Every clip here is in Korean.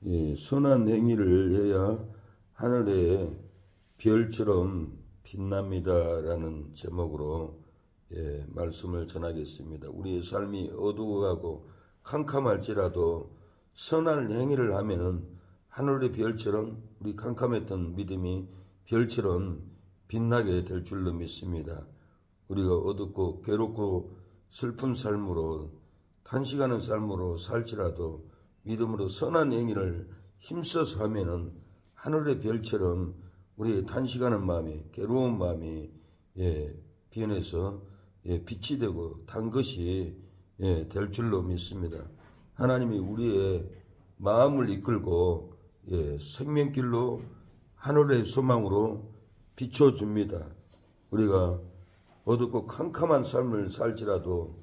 선한 행위를 해야 하늘의 별처럼 빛납니다라는 제목으로 말씀을 전하겠습니다. 우리의 삶이 어두워가고 캄캄할지라도 선한 행위를 하면은 하늘의 별처럼 우리 캄캄했던 믿음이 별처럼 빛나게 될 줄로 믿습니다. 우리가 어둡고 괴롭고 슬픈 삶으로 탄식하는 삶으로 살지라도 믿음으로 선한 행위를 힘써서 하면은 하늘의 별처럼 우리의 탄식하는 마음이 괴로운 마음이 변해서 빛이 되고 단 것이 될 줄로 믿습니다. 하나님이 우리의 마음을 이끌고 생명길로 하늘의 소망으로 비춰줍니다. 우리가 어둡고 캄캄한 삶을 살지라도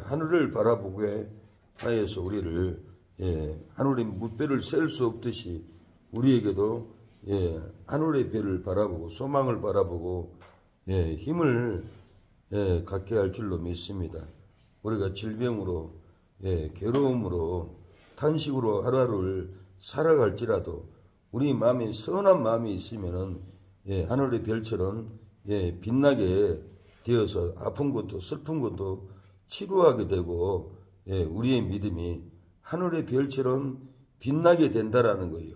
하늘을 바라보게 하여서 우리를 하늘의 무별을 셀 수 없듯이 우리에게도 하늘의 별을 바라보고 소망을 바라보고 힘을 갖게 할 줄로 믿습니다. 우리가 질병으로 괴로움으로 탄식으로 하루하루를 살아갈지라도 우리 마음에 선한 마음이 있으면은 하늘의 별처럼 빛나게 되어서 아픈 것도 슬픈 것도 치료하게 되고 우리의 믿음이 하늘의 별처럼 빛나게 된다라는 거예요.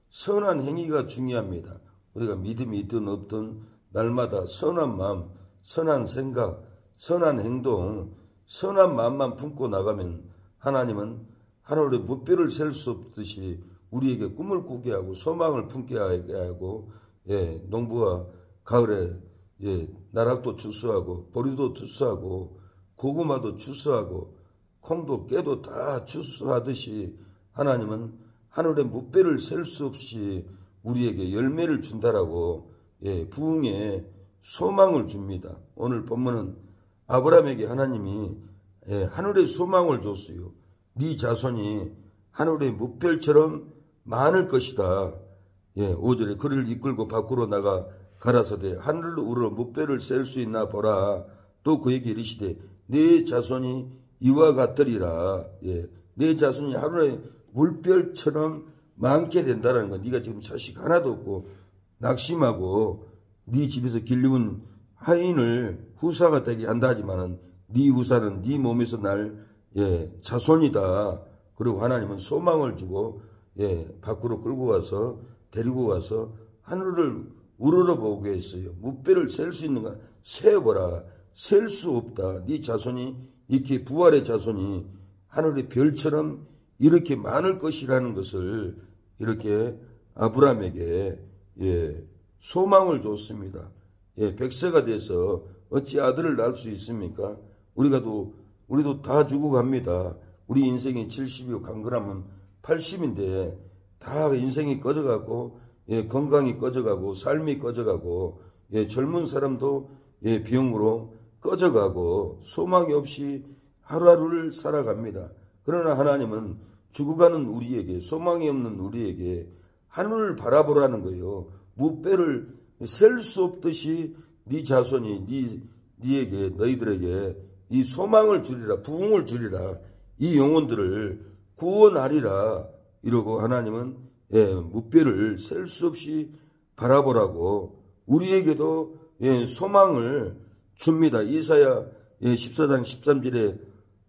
선한 행위가 중요합니다. 우리가 믿음이 있든 없든 날마다 선한 마음, 선한 생각, 선한 행동, 선한 마음만 품고 나가면 하나님은 하늘의 무별을 셀 수 없듯이 우리에게 꿈을 꾸게 하고 소망을 품게 하게 하고 농부와 가을에 나락도 추수하고 보리도 추수하고 고구마도 추수하고 콩도 깨도 다 추수하듯이 하나님은 하늘의 무별을 셀 수 없이 우리에게 열매를 준다라고 부흥의 소망을 줍니다. 오늘 본문은 아브라함에게 하나님이 하늘의 소망을 줬어요. 네 자손이 하늘의 무별처럼 많을 것이다. 5절에 그를 이끌고 밖으로 나가 가라사대 하늘로 우러 무별을 셀 수 있나 보라. 또 그에게 이르시되 네 자손이 이와 같으리라. 네 자손이 하늘의 물별처럼 많게 된다는 거. 네가 지금 자식 하나도 없고 낙심하고 네 집에서 길리운 하인을 후사가 되게 한다 하지만은 네 후사는 네 몸에서 날 자손이다. 그리고 하나님은 소망을 주고 밖으로 끌고 가서 데리고 가서 하늘을 우러러보게 했어요. 무별을 셀 수 있는 가 세어보라. 셀 수 없다. 네 자손이 이렇게 부활의 자손이 하늘의 별처럼 이렇게 많을 것이라는 것을 이렇게 아브라함에게 소망을 줬습니다. 100세가 돼서 어찌 아들을 낳을 수 있습니까? 우리도 다 죽어갑니다. 우리 인생이 70이고 강건하면 80인데 다 인생이 꺼져가고 건강이 꺼져가고 삶이 꺼져가고 젊은 사람도 병으로 꺼져가고 소망이 없이 하루하루를 살아갑니다. 그러나 하나님은 죽어가는 우리에게 소망이 없는 우리에게 하늘을 바라보라는 거예요. 무별을 셀 수 없듯이 네 자손이 네에게 너희들에게 이 소망을 주리라. 부흥을 주리라. 이 영혼들을 구원하리라. 이러고 하나님은 무별을 셀 수 없이 바라보라고 우리에게도 소망을 줍니다. 이사야 14장 13절에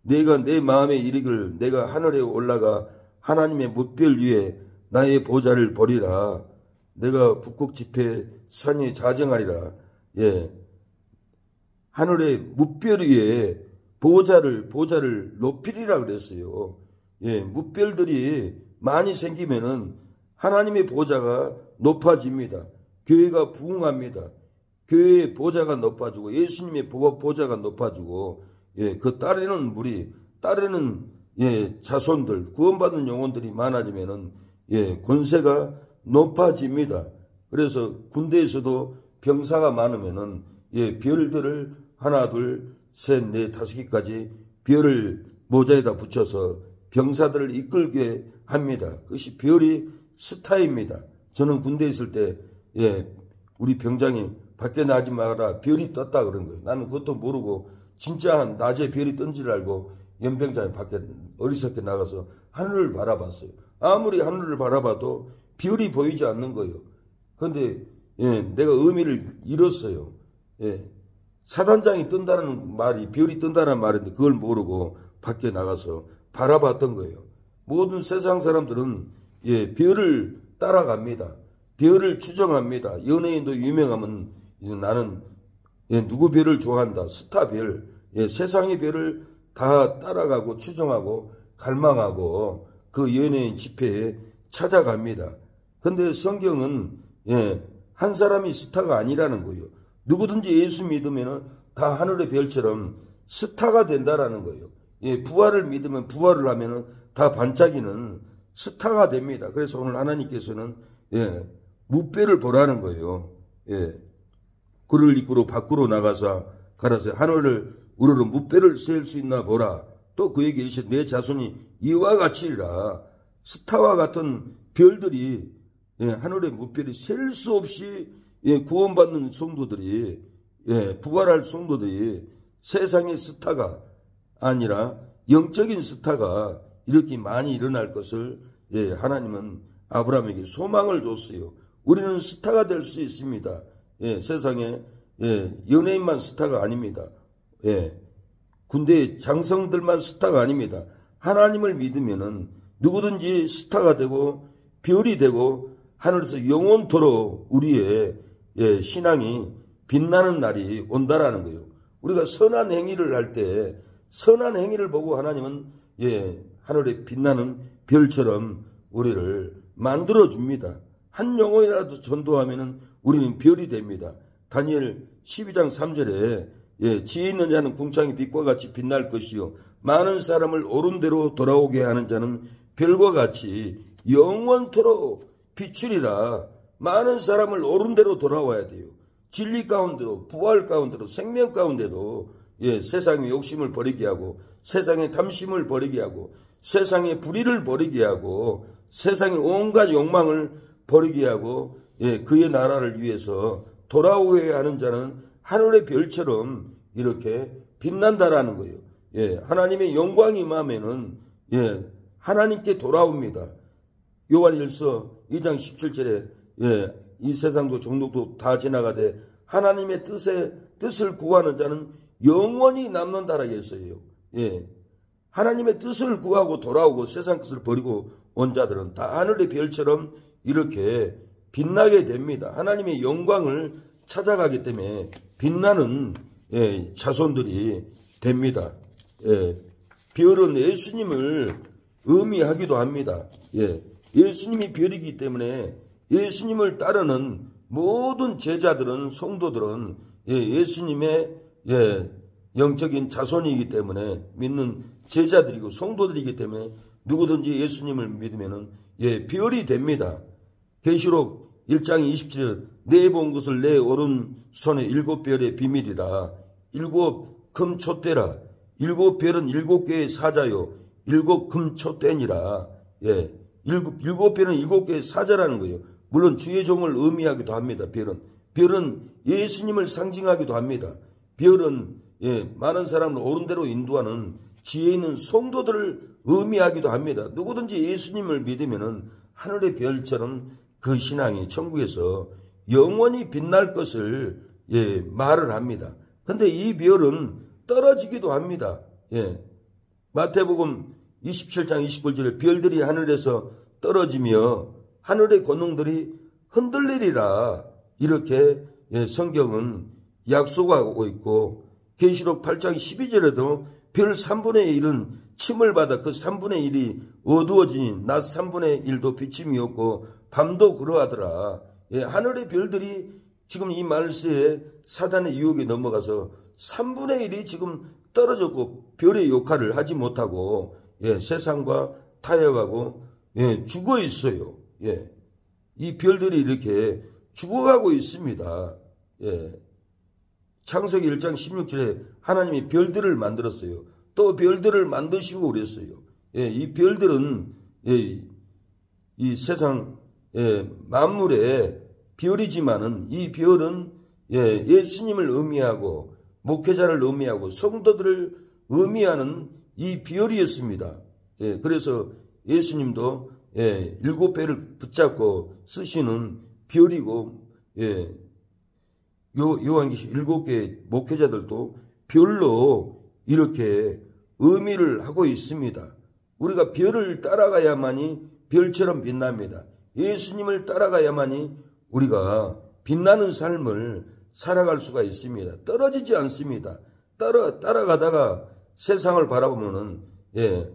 내가 내 마음에 이르기를 내가 하늘에 올라가 하나님의 무별 위에 나의 보좌를 버리라. 내가 북극 지폐 산에 자정하리라. 하늘의 무별 위에 보좌를 높이리라 그랬어요. 무별들이 많이 생기면은 하나님의 보좌가 높아집니다. 교회가 부흥합니다. 교회의 보좌가 높아지고 예수님의 보좌가 높아지고 그 따르는 무리, 따르는 자손들, 구원받는 영혼들이 많아지면은 권세가 높아집니다. 그래서 군대에서도 병사가 많으면은 별들을 하나, 둘, 셋, 넷, 다섯 개까지 별을 모자에다 붙여서 병사들을 이끌게 합니다. 그것이 별이 스타입니다. 저는 군대에 있을 때 우리 병장이 밖에 나지 마라 별이 떴다 그런 거예요. 나는 그것도 모르고 진짜 낮에 별이 뜬 줄 알고 연병장에 밖에 어리석게 나가서 하늘을 바라봤어요. 아무리 하늘을 바라봐도 별이 보이지 않는 거예요. 그런데 내가 의미를 잃었어요. 사단장이 뜬다는 말이 별이 뜬다는 말인데 그걸 모르고 밖에 나가서 바라봤던 거예요. 모든 세상 사람들은 별을 따라갑니다. 별을 추정합니다. 연예인도 유명하면 나는 누구 별을 좋아한다. 스타 별. 세상의 별을 다 따라가고 추정하고 갈망하고 그 연예인 집회에 찾아갑니다. 근데 성경은 한 사람이 스타가 아니라는 거예요. 누구든지 예수 믿으면 다 하늘의 별처럼 스타가 된다라는 거예요. 부활을 믿으면 부활을 하면 다 반짝이는 스타가 됩니다. 그래서 오늘 하나님께서는 무뼈를 보라는 거예요. 그를 이끌어 밖으로 나가서 가라사 하늘을 우러러 무뼈를 셀 수 있나 보라. 또 그에게 이르시되 내 자손이 이와 같이리라. 스타와 같은 별들이 하늘의 무뼈를 셀 수 없이 구원받는 성도들이 부활할 성도들이 세상의 스타가 아니라 영적인 스타가 이렇게 많이 일어날 것을 하나님은 아브라함에게 소망을 줬어요. 우리는 스타가 될 수 있습니다. 세상에 연예인만 스타가 아닙니다. 군대의 장성들만 스타가 아닙니다. 하나님을 믿으면은 누구든지 스타가 되고 별이 되고 하늘에서 영원토록 우리의 신앙이 빛나는 날이 온다라는 거예요. 우리가 선한 행위를 할 때 선한 행위를 보고 하나님은 하늘에 빛나는 별처럼 우리를 만들어줍니다. 한 영혼이라도 전도하면 우리는 별이 됩니다. 다니엘 12장 3절에 지혜 있는 자는 궁창의 빛과 같이 빛날 것이요 많은 사람을 옳은 대로 돌아오게 하는 자는 별과 같이 영원토록 비추리라. 많은 사람을 옳은 대로 돌아와야 돼요. 진리 가운데로 부활 가운데로 생명 가운데도 세상의 욕심을 버리게 하고 세상의 탐심을 버리게 하고 세상의 불의를 버리게 하고 세상의 온갖 욕망을 버리게 하고 그의 나라를 위해서 돌아오게 하는 자는 하늘의 별처럼 이렇게 빛난다라는 거예요. 하나님의 영광이 임하면은 하나님께 돌아옵니다. 요한일서 2장 17절에 이 세상도 종족도 다 지나가되 하나님의 뜻을 구하는 자는 영원히 남는다라 했어요. 하나님의 뜻을 구하고 돌아오고 세상 뜻을 버리고 온 자들은 다 하늘의 별처럼 이렇게 빛나게 됩니다. 하나님의 영광을 찾아가기 때문에 빛나는 자손들이 됩니다. 별은 예수님을 의미하기도 합니다. 예수님이 별이기 때문에 예수님을 따르는 모든 제자들은 성도들은 예수님의 영적인 자손이기 때문에 믿는 제자들이고 성도들이기 때문에 누구든지 예수님을 믿으면 별이 됩니다. 계시록 1장 27절 내 본 것을 내 오른손에 7별의 비밀이라. 7 금촛대라. 7별은 7개의 사자요 7 금촛대니라. 7별은 7개의 사자라는 거예요. 물론 주의 종을 의미하기도 합니다. 별은 예수님을 상징하기도 합니다. 별은 많은 사람을 옳은 대로 인도하는 지혜 있는 성도들을 의미하기도 합니다. 누구든지 예수님을 믿으면 하늘의 별처럼 그 신앙이 천국에서 영원히 빛날 것을 말을 합니다. 근데 이 별은 떨어지기도 합니다. 마태복음 27장 29절에 별들이 하늘에서 떨어지며 하늘의 권능들이 흔들리리라. 이렇게 성경은 약속하고 있고 계시록 8장 12절에도 별 3분의 1은 침을 받아 그 3분의 1이 어두워지니 낮 3분의 1도 비침이 없고 밤도 그러하더라. 하늘의 별들이 지금 이 말세에 사단의 유혹에 넘어가서 3분의 1이 지금 떨어졌고 별의 역할을 하지 못하고 세상과 타협하고 죽어 있어요. 이 별들이 이렇게 죽어가고 있습니다. 창세기 1장 16절에 하나님이 별들을 만들었어요. 또 별들을 만드시고 그랬어요. 이 별들은 이 세상 만물의 별이지만은 이 별은 예수님을 의미하고 목회자를 의미하고 성도들을 의미하는 이 별이었습니다. 그래서 예수님도 일곱 배를 붙잡고 쓰시는 별이고, 요한계시 7개 목회자들도 별로 이렇게 의미를 하고 있습니다. 우리가 별을 따라가야만이 별처럼 빛납니다. 예수님을 따라가야만이 우리가 빛나는 삶을 살아갈 수가 있습니다. 떨어지지 않습니다. 따라가다가 세상을 바라보면은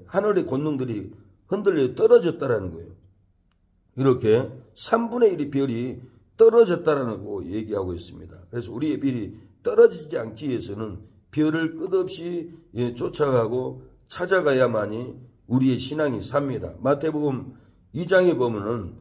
하늘의 권능들이 흔들려 떨어졌다라는 거예요. 이렇게 3분의 1의 별이 떨어졌다라는 거 얘기하고 있습니다. 그래서 우리의 별이 떨어지지 않기 위해서는 별을 끝없이 쫓아가고 찾아가야만이 우리의 신앙이 삽니다. 마태복음 2장에 보면은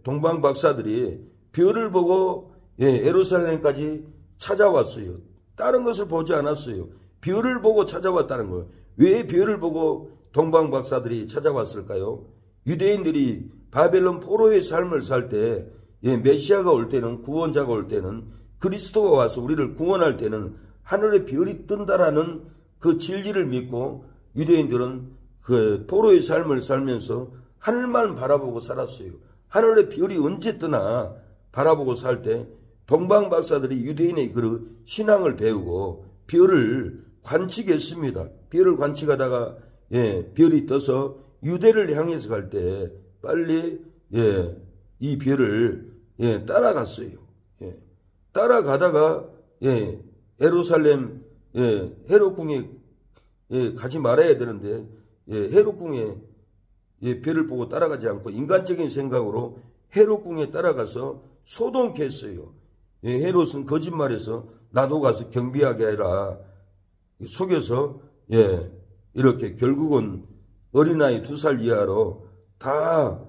동방 박사들이 별을 보고 예루살렘까지 찾아왔어요. 다른 것을 보지 않았어요. 별을 보고 찾아왔다는 거예요. 왜 별을 보고 동방 박사들이 찾아왔을까요? 유대인들이 바벨론 포로의 삶을 살 때 메시아가 올 때는, 구원자가 올 때는, 그리스도가 와서 우리를 구원할 때는 하늘에 별이 뜬다라는 그 진리를 믿고 유대인들은 그 포로의 삶을 살면서 하늘만 바라보고 살았어요. 하늘에 별이 언제 뜨나 바라보고 살 때 동방 박사들이 유대인의 그 신앙을 배우고 별을 관측했습니다. 별을 관측하다가 별이 떠서 유대를 향해서 갈 때 빨리 이 별을 따라갔어요. 따라가다가 예루살렘 헤롯궁에 가지 말아야 되는데 헤롯궁에 별을 보고 따라가지 않고 인간적인 생각으로 헤롯궁에 따라가서 소동했어요. 헤롯은 거짓말해서 나도 가서 경비하게 해라 속여서 이렇게 결국은 어린아이 2살 이하로 다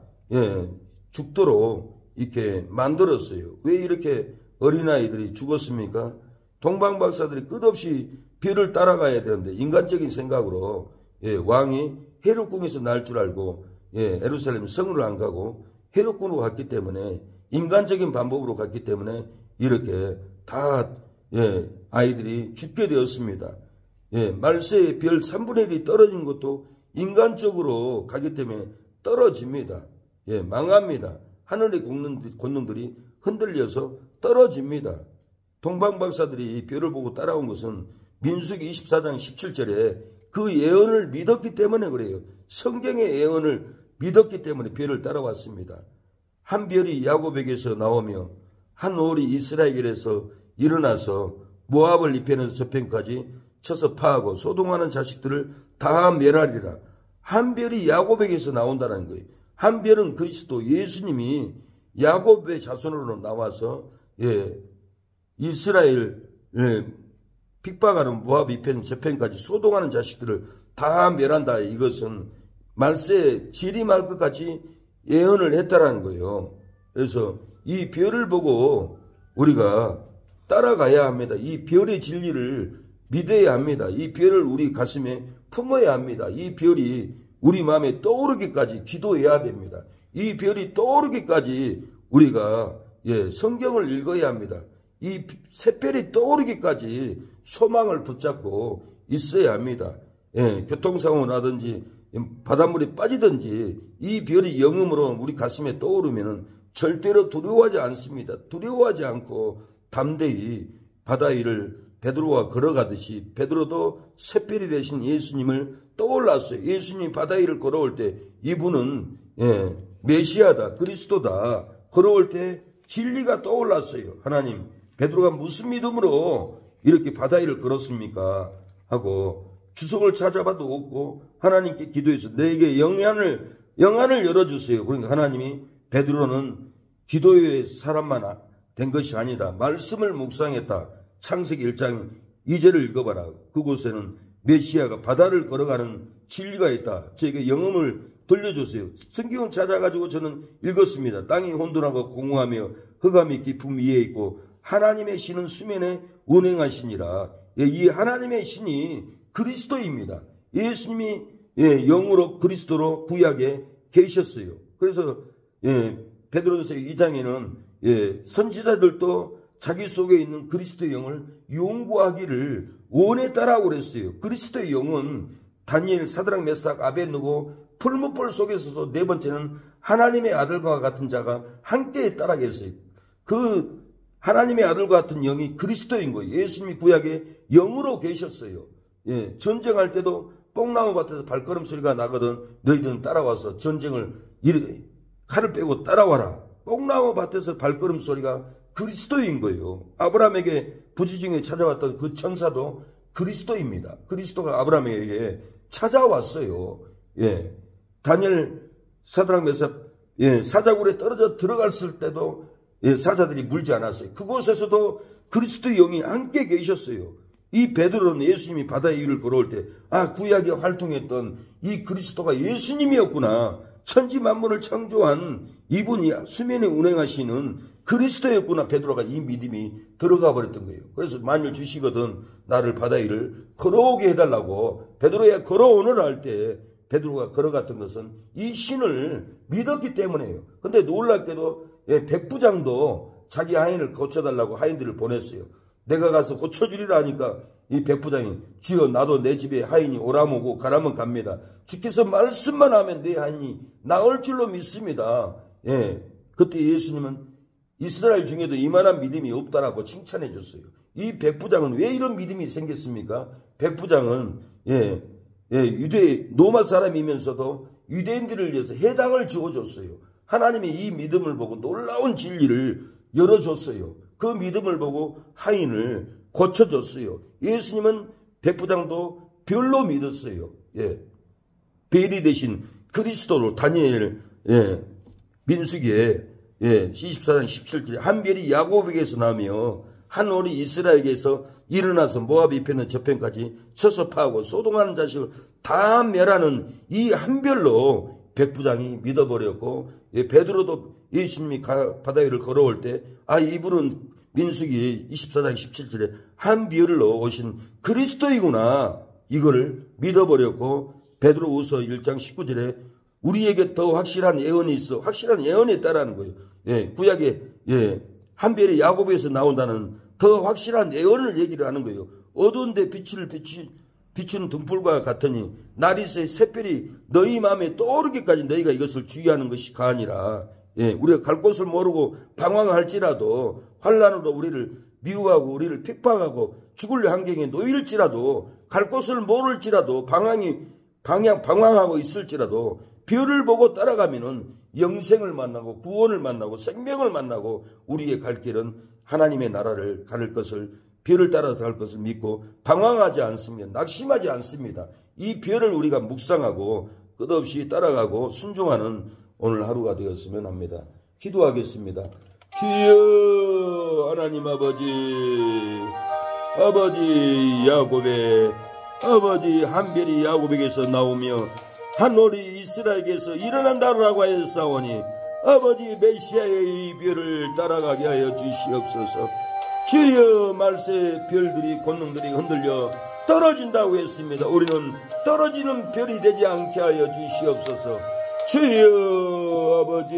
죽도록 이렇게 만들었어요. 왜 이렇게 어린아이들이 죽었습니까? 동방박사들이 끝없이 별을 따라가야 되는데 인간적인 생각으로 왕이 헤롯궁에서 날 줄 알고 예루살렘 성을 안 가고 헤롯궁으로 갔기 때문에 인간적인 방법으로 갔기 때문에 이렇게 다 아이들이 죽게 되었습니다. 말세의 별 3분의 1이 떨어진 것도 인간적으로 가기 때문에 떨어집니다. 망합니다. 하늘의 권능들이 흔들려서 떨어집니다. 동방박사들이 이 별을 보고 따라온 것은 민수기 24장 17절에 그 예언을 믿었기 때문에 그래요. 성경의 예언을 믿었기 때문에 별을 따라왔습니다. 한 별이 야곱에게서 나오며 한 올이 이스라엘에서 일어나서 모압을 이편에서 저편까지 쳐서 파하고 소동하는 자식들을 다 멸하리라. 한 별이 야곱에게서 나온다는 거예요. 한 별은 그리스도 예수님이 야곱의 자손으로 나와서 이스라엘 핍박하는 모압 이편 저편까지 소동하는 자식들을 다 멸한다. 이것은 말세에 질이 말 것 같이 예언을 했다라는 거예요. 그래서 이 별을 보고 우리가 따라가야 합니다. 이 별의 진리를 믿어야 합니다. 이 별을 우리 가슴에 품어야 합니다. 이 별이 우리 마음에 떠오르기까지 기도해야 됩니다. 이 별이 떠오르기까지 우리가 성경을 읽어야 합니다. 이 새별이 떠오르기까지 소망을 붙잡고 있어야 합니다. 교통사고 나든지 바닷물에 빠지든지 이 별이 영음으로 우리 가슴에 떠오르면 절대로 두려워하지 않습니다. 두려워하지 않고 담대히 바다 위를 베드로가 걸어가듯이 베드로도 새별이 되신 예수님을 떠올랐어요. 예수님이 바다 위를 걸어올 때 이분은 메시아다, 그리스도다. 걸어올 때 진리가 떠올랐어요. 하나님, 베드로가 무슨 믿음으로 이렇게 바다 위를 걸었습니까? 하고 주석을 찾아봐도 없고 하나님께 기도해서 내게 영안을 열어주세요. 그러니까 하나님이 베드로는 기도의 사람만 된 것이 아니다. 말씀을 묵상했다. 창세기 1장 2절을 읽어봐라. 그곳에는 메시아가 바다를 걸어가는 진리가 있다. 저에게 영음을 들려주세요. 성경을 찾아가지고 저는 읽었습니다. 땅이 혼돈하고 공허하며 흑암이 깊음 위에 있고 하나님의 신은 수면에 운행하시니라. 이 하나님의 신이 그리스도입니다. 예수님이 영으로 그리스도로 구약에 계셨어요. 그래서 베드로전서 2장에는 선지자들도 자기 속에 있는 그리스도의 영을 연구하기를 원했다라고 그랬어요. 그리스도의 영은 다니엘, 사드락, 메삭, 아벳느고 풀무불 속에서도 네 번째는 하나님의 아들과 같은 자가 함께 따라겠어요. 그 하나님의 아들과 같은 영이 그리스도인 거예요. 예수님이 구약에 영으로 계셨어요. 예, 전쟁할 때도 뽕나무 밭에서 발걸음 소리가 나거든 너희들은 따라와서 전쟁을 칼을 빼고 따라와라. 뽕나무 밭에서 발걸음 소리가 그리스도인 거예요. 아브라함에게 부지중에 찾아왔던 그 천사도 그리스도입니다. 그리스도가 아브라함에게 찾아왔어요. 예, 다니엘, 사드락, 메삭, 사자굴에 떨어져 들어갔을 때도 사자들이 물지 않았어요. 그곳에서도 그리스도의 영이 함께 계셨어요. 이 베드로는 예수님이 바다 위를 걸어올 때 구약에 활동했던 이 그리스도가 예수님이었구나. 천지 만물을 창조한 이분이 수면에 운행하시는 그리스도였구나. 베드로가 이 믿음이 들어가 버렸던 거예요. 그래서 만일 주시거든 나를 바다 위를 걸어오게 해달라고 베드로야 걸어오너라 할 때 베드로가 걸어갔던 것은 이 신을 믿었기 때문에요. 근데 놀랍게도 백부장도 자기 하인을 고쳐달라고 하인들을 보냈어요. 내가 가서 고쳐주리라 하니까 이 백부장이 주여 나도 내 집에 하인이 오라면 오고 가라면 갑니다. 주께서 말씀만 하면 내 하인이 나을 줄로 믿습니다. 그때 예수님은 이스라엘 중에도 이만한 믿음이 없다라고 칭찬해 줬어요. 이 백부장은 왜 이런 믿음이 생겼습니까? 백부장은 유대 로마 사람이면서도 유대인들을 위해서 해당을 지어줬어요. 하나님이 이 믿음을 보고 놀라운 진리를 열어줬어요. 그 믿음을 보고 하인을 고쳐줬어요. 예수님은 백부장도 별로 믿었어요. 벨이 되신 그리스도로 다니엘 민수기에 24장 17절에 한 별이 야곱에게서 나며 한 올이 이스라엘에게서 일어나서 모압 이편은 저편까지 쳐서 파하고 소동하는 자식을 다 멸하는 이 한 별로 백부장이 믿어버렸고 베드로도 예수님이 바다 위를 걸어올 때 이분은 민수기 24장 17절에 한 별로 오신 그리스도이구나 이거를 믿어버렸고 베드로후서 1장 19절에 우리에게 더 확실한 예언이 있어. 확실한 예언에 따르는 거예요. 구약에 한 별이 야곱에서 나온다는 더 확실한 예언을 얘기를 하는 거예요. 어두운데 빛을 비추는 등불과 같으니 나리새의 샛별이 너희 마음에 떠오르기까지 너희가 이것을 주의하는 것이 가아니라. 우리가 갈 곳을 모르고 방황할지라도 환난으로 우리를 미워하고 우리를 핍박하고 죽을 환경에 놓일지라도 갈 곳을 모를지라도 방황하고 있을지라도 별을 보고 따라가면은 영생을 만나고 구원을 만나고 생명을 만나고 우리의 갈 길은 하나님의 나라를 가를 것을 별을 따라서 갈 것을 믿고 방황하지 않습니다. 낙심하지 않습니다. 이 별을 우리가 묵상하고 끝없이 따라가고 순종하는 오늘 하루가 되었으면 합니다. 기도하겠습니다. 주여 하나님 아버지 야곱의 아버지 한 별이 야곱에게서 나오며 한 올이 이스라엘에게서 일어난다라고 하였사오니 아버지 메시아의 이 별을 따라가게 하여 주시옵소서. 주여 말세 별들이 권능들이 흔들려 떨어진다고 했습니다. 우리는 떨어지는 별이 되지 않게 하여 주시옵소서. 주여 아버지